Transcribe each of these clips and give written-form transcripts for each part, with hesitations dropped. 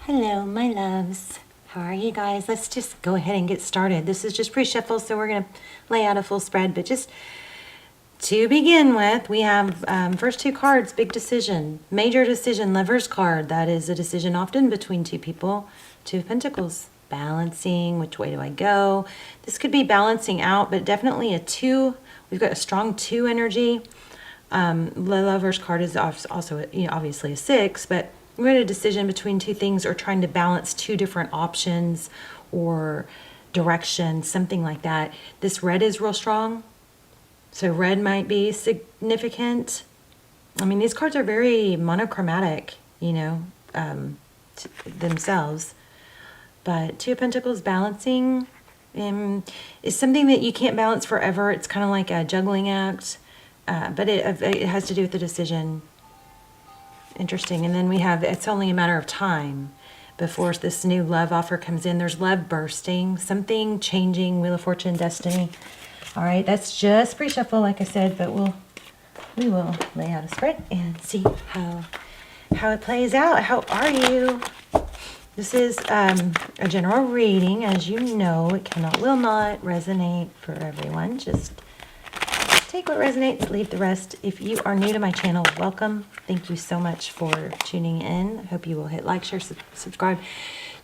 Hello, my loves. How are you guys? Let's just go ahead and get started. This is just pre-shuffle, so we're going to lay out a full spread. But just to begin with, we have first two cards, big decision, major decision, Lover's card. That is a decision often between two people. Two of Pentacles, balancing, which way do I go? This could be balancing out, but definitely a two. We've got a strong two energy. The Lover's card is also, obviously a six, but we're at a decision between two things or trying to balance two different options or directions, something like that. This red is real strong. So red might be significant. I mean, these cards are very monochromatic, themselves. But Two of Pentacles balancing is something that you can't balance forever. It's kind of like a juggling act, but it has to do with the decision. Interesting. And then we have, it's only a matter of time before this new love offer comes in. There's love bursting, something changing, Wheel of Fortune, destiny. All right, that's just pre-shuffle, like I said, but we will lay out a spread and see how it plays out. How are you? This is a general reading. As you know, it will not resonate for everyone. Just take what resonates, leave the rest. If you are new to my channel, welcome. Thank you so much for tuning in. I hope you will hit like, share, subscribe.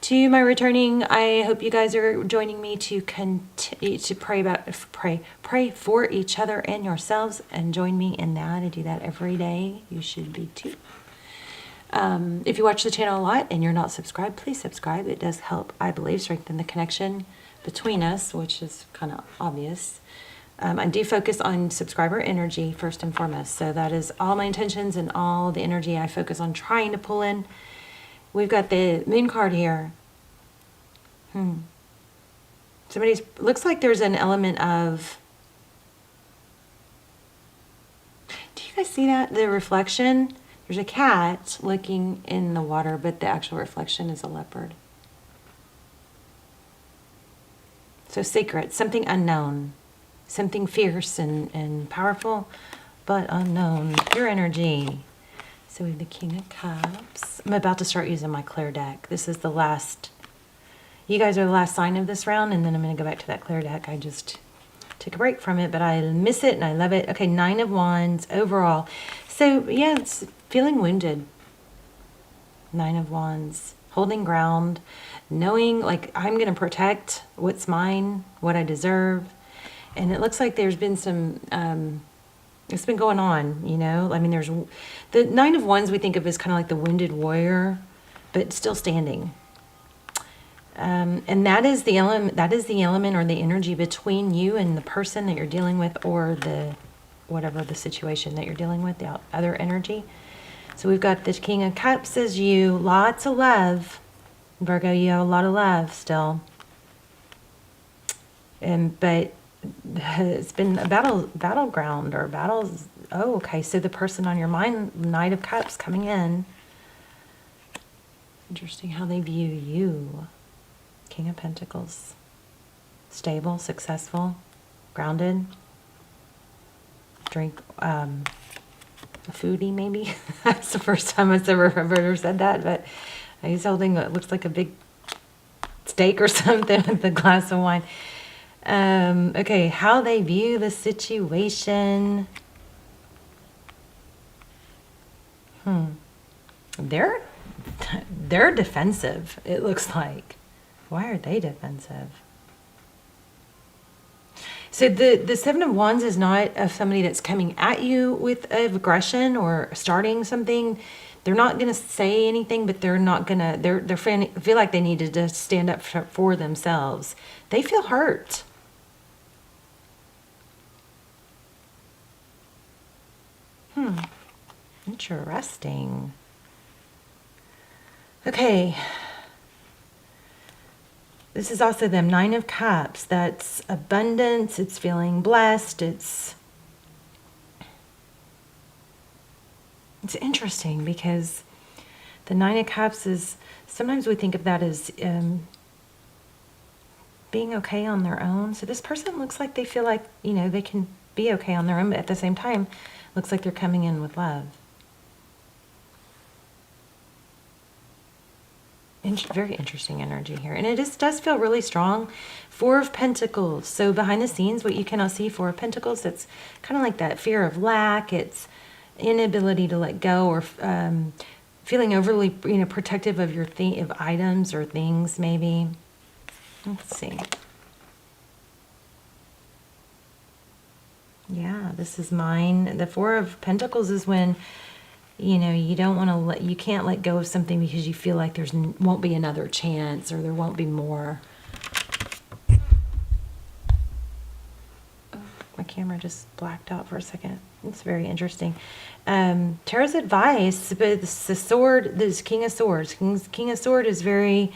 To my returning, I hope you guys are joining me to continue to pray for each other and yourselves, and join me in that. I do that every day. You should be too. If you watch the channel a lot and you're not subscribed, please subscribe. It does help, I believe, strengthen the connection between us, which is kind of obvious. I do focus on subscriber energy first and foremost. So that is all my intentions and all the energy I focus on trying to pull in. We've got the Moon card here. Looks like there's an element of, do you guys see that? The reflection? There's a cat looking in the water, but the actual reflection is a leopard. So secret, something unknown. Something fierce and powerful, but unknown. Pure energy. So we have the King of Cups. I'm about to start using my clear deck. This is the last. You guys are the last sign of this round, and then I'm going to go back to that clear deck. I just took a break from it, but I miss it and I love it. Okay, Nine of Wands overall. So, yeah, it's feeling wounded. Nine of Wands. Holding ground. Knowing, like, I'm going to protect what's mine, what I deserve. And it looks like there's been some, it's been going on, I mean, there's the Nine of Wands we think of as kind of like the wounded warrior, but still standing. And that is the element or the energy between you and the person that you're dealing with, or whatever the situation that you're dealing with, the other energy. So we've got the King of Cups as you, lots of love. Virgo, you have a lot of love still. But it's been a battleground or battles. Oh, okay. So the person on your mind, Knight of Cups coming in. Interesting how they view you. King of Pentacles. Stable, successful, grounded. Drink, a foodie maybe. That's the first time I've ever said that, but he's holding what looks like a big steak or something with a glass of wine. Okay, how they view the situation. They're defensive, it looks like. Why are they defensive? So the Seven of Wands is not of somebody that's coming at you with aggression or starting something. They're not going to say anything, but they're not going to, they feel like they need to just stand up for themselves. They feel hurt. Interesting. Okay. This is also them, Nine of Cups. That's abundance. It's feeling blessed. It's interesting because the Nine of Cups is, sometimes we think of that as being okay on their own. So this person looks like they feel like, they can be okay on their own, but at the same time, looks like they're coming in with love. Very interesting energy here. And it does feel really strong. Four of Pentacles. So behind the scenes, what you cannot see, Four of Pentacles, that's kind of like that fear of lack. It's inability to let go, or feeling overly, protective of your of items or things, maybe. Let's see. Yeah, this is mine. The Four of Pentacles is when, you don't want to you can't let go of something because you feel like won't be another chance, or there won't be more. Oh, my camera just blacked out for a second. It's very interesting. Tarot's advice, but the sword, this King of Swords. King of Swords is very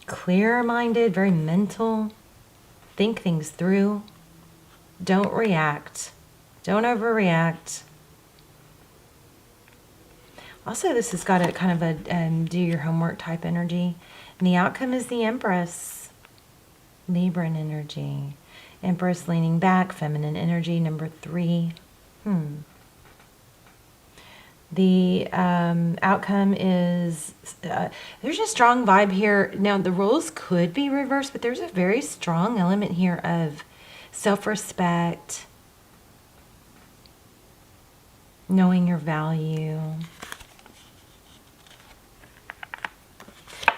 clear-minded, very mental. Think things through. Don't react. Don't overreact. Also, this has got a kind of a do your homework type energy. And the outcome is the Empress. Libran energy. Empress leaning back, feminine energy, number 3. The outcome is, there's a strong vibe here. Now, the roles could be reversed, but there's a very strong element here of self-respect, knowing your value.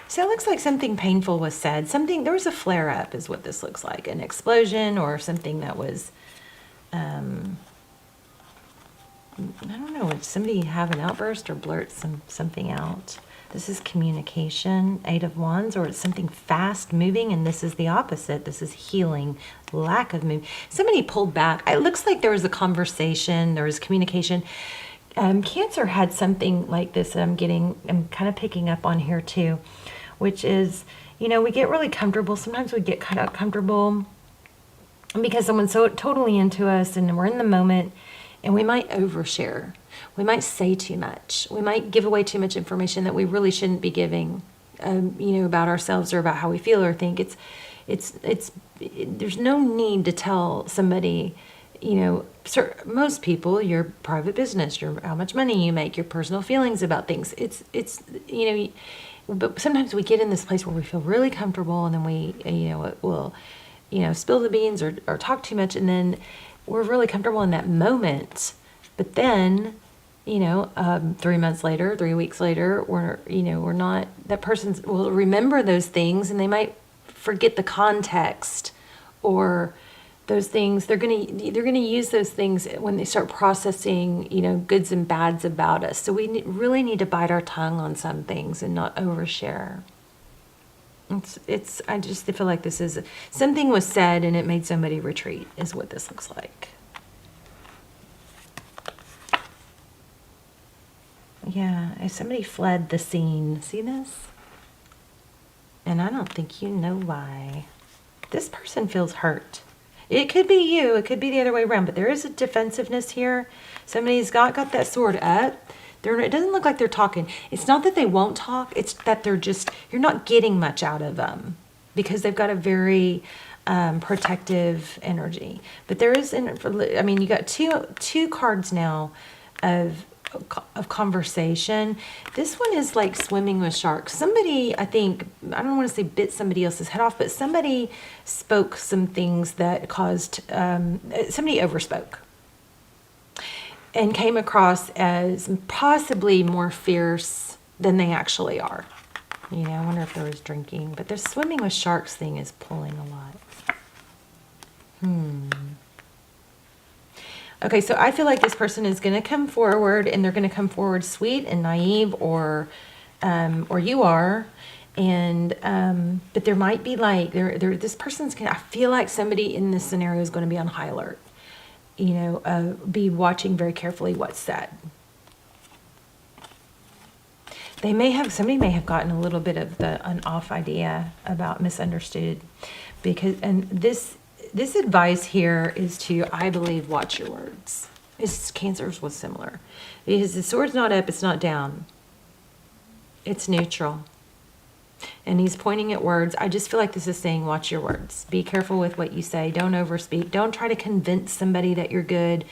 So it looks like something painful was said. There was a flare-up is what this looks like. An explosion or something that was, I don't know, did somebody have an outburst or blurt something out? This is communication, 8 of Wands, or it's something fast moving, and this is the opposite. This is healing, lack of movement. Somebody pulled back. It looks like there was a conversation, there was communication. Cancer had something like this I'm kind of picking up on here too, which is, we get really comfortable. Sometimes we get kind of comfortable because someone's so totally into us and we're in the moment, and we might overshare. We might say too much. We might give away too much information that we really shouldn't be giving, about ourselves or about how we feel or think. There's no need to tell somebody, most people, your private business, how much money you make, your personal feelings about things. But sometimes we get in this place where we feel really comfortable, and then we, will, spill the beans or talk too much, and then we're really comfortable in that moment. But then, 3 months later, 3 weeks later, we're not, that person will remember those things, and they might forget the context or those things. They're gonna use those things when they start processing, goods and bads about us. So we really need to bite our tongue on some things and not overshare. I just feel like this is something was said and it made somebody retreat, is what this looks like. Yeah, somebody fled the scene. See this? And I don't think you know why. This person feels hurt. It could be you. It could be the other way around. But there is a defensiveness here. Somebody's got that sword up. It doesn't look like they're talking. It's not that they won't talk. It's that you're not getting much out of them because they've got a very protective energy. But there is, you got two cards now of conversation. This one is like swimming with sharks. Somebody, I don't want to say bit somebody else's head off, but somebody spoke some things that caused, somebody overspoke and came across as possibly more fierce than they actually are. I wonder if there was drinking, but the swimming with sharks thing is pulling a lot. Okay, so I feel like this person is going to come forward, and they're going to come forward sweet and naive, or you are, and but there might be like this person's I feel like somebody in this scenario is going to be on high alert. Be watching very carefully what's said. Somebody may have gotten a little bit of an off idea about misunderstood, and this advice here is to, I believe, watch your words. Cancer's was similar. Because the sword's not up, it's not down. It's neutral. And he's pointing at words. I just feel like this is saying, watch your words. Be careful with what you say. Don't overspeak. Don't try to convince somebody that you're good.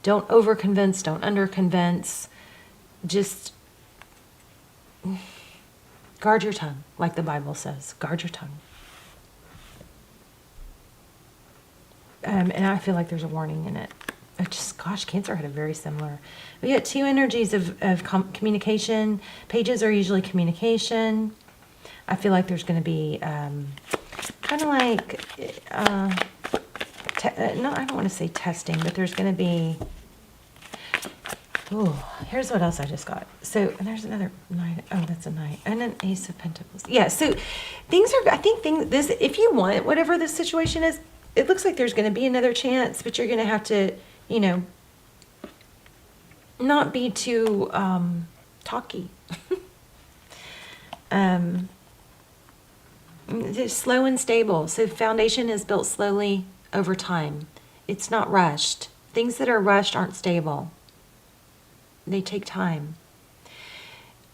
Don't over-convince. Don't under-convince. Just Guard your tongue, like the Bible says. Guard your tongue. And I feel like there's a warning in it. Gosh, Cancer had a very similar. We got two energies of communication. Pages are usually communication. I feel like there's going to be kind of like, no, I don't want to say testing, but there's going to be, here's what else I just got. So, and there's another knight. Oh, that's a knight. And an Ace of Pentacles. Yeah, so this, if you want, whatever the situation is, it looks like there's going to be another chance, but you're going to have to, not be too talky. It's slow and stable. So foundation is built slowly over time. It's not rushed. Things that are rushed aren't stable. They take time.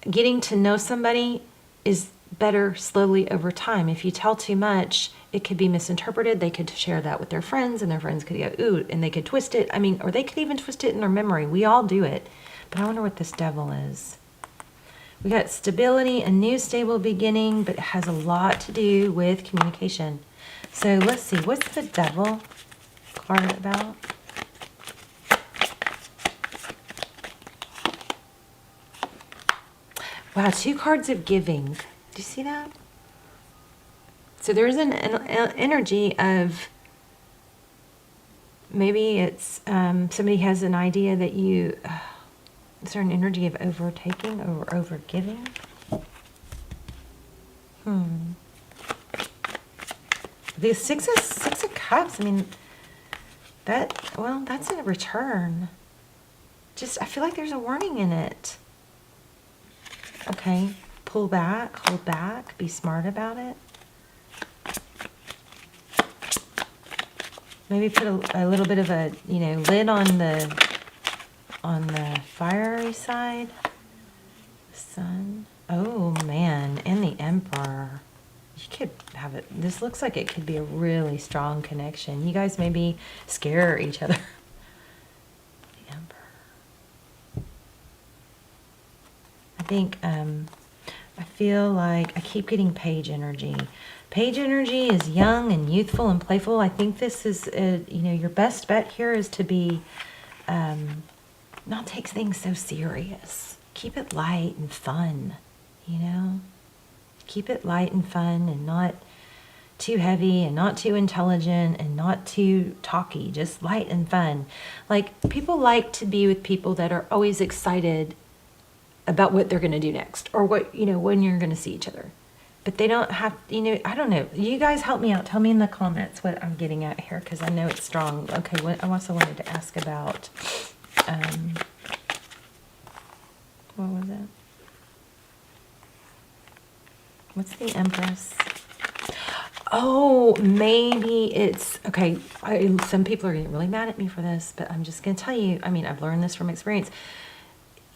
Getting to know somebody is better slowly over time. If you tell too much, it could be misinterpreted. They could share that with their friends, and their friends could go, ooh, and they could twist it. Or they could even twist it in their memory. We all do it. But I wonder what this Devil is. We got stability, a new stable beginning, but it has a lot to do with communication. So let's see, what's the Devil card about? Wow, 2 cards of giving. Do you see that? So there's an energy of, maybe it's somebody has an idea that you, is there an energy of overtaking or overgiving? The six of Cups, that's a return. I feel like there's a warning in it. Okay, pull back, hold back, be smart about it. Maybe put a little bit of a, lid on the fiery side. Sun. Oh, man. And the Emperor. You could have it. This looks like it could be a really strong connection. You guys maybe scare each other. The Emperor. I think, I feel like I keep getting Page energy. Page energy is young and youthful and playful. I think this is, your best bet here is to be, not take things so serious. Keep it light and fun, Keep it light and fun and not too heavy and not too intelligent and not too talky. Just light and fun. Like, people like to be with people that are always excited about what they're going to do next, or what, when you're going to see each other. But they don't have, I don't know. You guys help me out. Tell me in the comments what I'm getting at here, because I know it's strong. Okay, I also wanted to ask about, what was it? What's the Empress? Oh, maybe it's, okay, some people are getting really mad at me for this, but I'm just going to tell you, I've learned this from experience.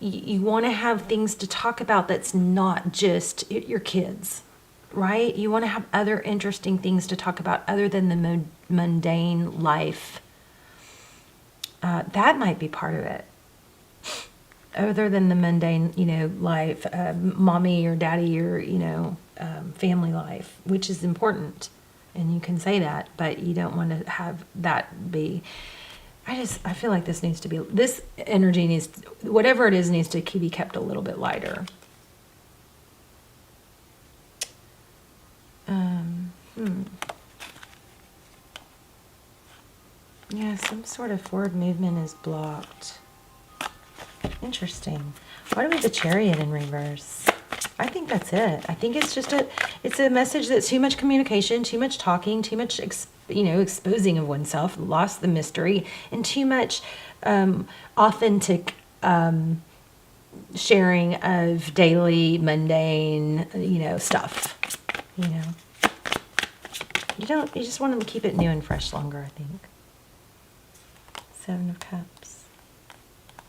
You want to have things to talk about that's not just your kids, right? You want to have other interesting things to talk about other than the mundane life. That might be part of it. Other than the mundane, life, mommy or daddy or, family life, which is important. And you can say that, but you don't want to have that be. I feel like this energy needs, whatever it is, needs to be kept a little bit lighter. Yeah, some sort of forward movement is blocked. Interesting. Why do we have the Chariot in reverse? I think that's it. I think it's just it's a message that's too much communication, too much talking, too much, exposing of oneself, lost the mystery, and too much authentic sharing of daily, mundane, stuff. You just want to keep it new and fresh longer, I think. 7 of Cups.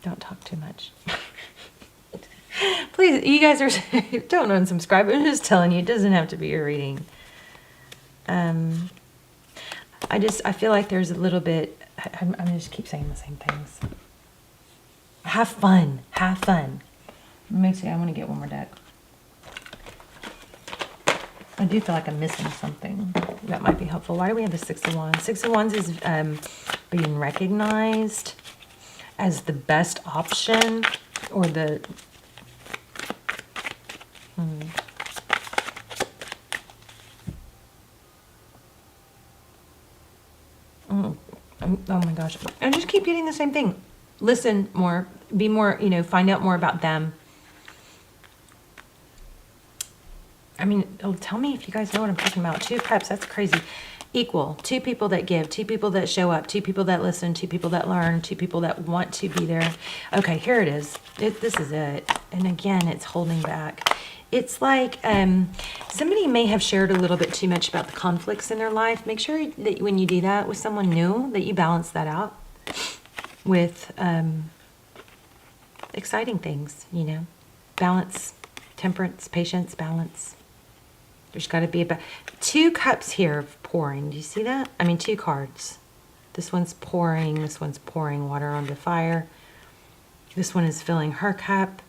Don't talk too much. Please, you guys don't unsubscribe. I'm just telling you, it doesn't have to be a reading. I feel like there's a little bit, I'm going to just keep saying the same things. Have fun. Have fun. Let me see, I want to get one more deck. I do feel like I'm missing something that might be helpful. Why do we have the Six of Wands? Six of Wands is being recognized as the best option, or the... Oh my gosh. I just keep getting the same thing. Listen more, be more, find out more about them. I mean, tell me if you guys know what I'm talking about. Two of Cups, that's crazy. Equal. Two people that give, two people that show up, two people that listen, two people that learn, two people that want to be there. Okay, here it is. This is it. And again, it's holding back. It's like somebody may have shared a little bit too much about the conflicts in their life. Make sure that when you do that with someone new, that you balance that out with exciting things, balance, temperance, patience, balance. There's got to be about 2 cups here of pouring. Do you see that? I mean, 2 cards. This one's pouring. This one's pouring water onto fire. This one is filling her cup.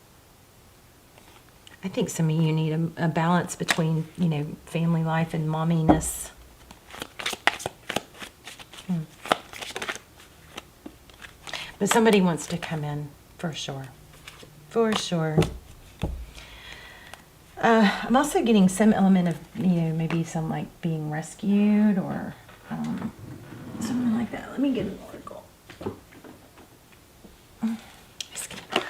I think some of you need a balance between, family life and momminess. But somebody wants to come in, for sure. For sure. I'm also getting some element of, maybe some like being rescued or something like that. Let me get an oracle. Let's get an oracle.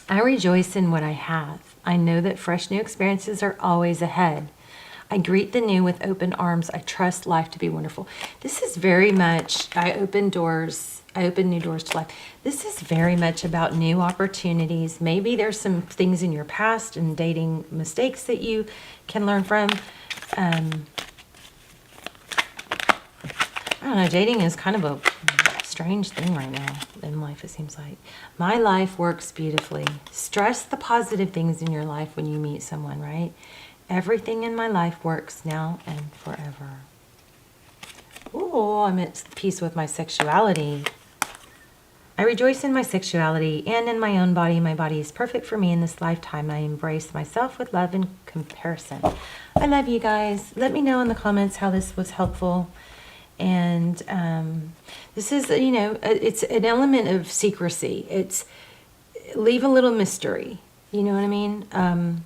I rejoice in what I have. I know that fresh new experiences are always ahead. I greet the new with open arms. I trust life to be wonderful. This is very much, I open new doors to life. This is very much about new opportunities. Maybe there's some things in your past and dating mistakes that you can learn from. I don't know, dating is kind of a strange thing right now in life, it seems like. My life works beautifully. Stress the positive things in your life when you meet someone, right? Everything in my life works now and forever. Ooh, I'm at peace with my sexuality. I rejoice in my sexuality and in my own body. My body is perfect for me in this lifetime. I embrace myself with love and comparison. I love you guys. Let me know in the comments how this was helpful. And this is, it's an element of secrecy. It's leave a little mystery. You know what I mean?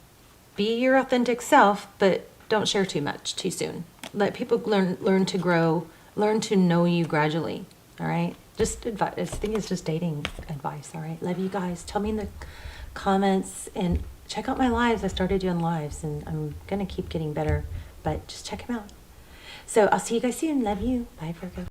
Be your authentic self, but don't share too much too soon. Let people learn to grow, learn to know you gradually. All right? Just advice. I think it's just dating advice. All right? Love you guys. Tell me in the comments and check out my lives. I started doing lives, and I'm going to keep getting better, but just check them out. So I'll see you guys soon. Love you. Bye, Virgo.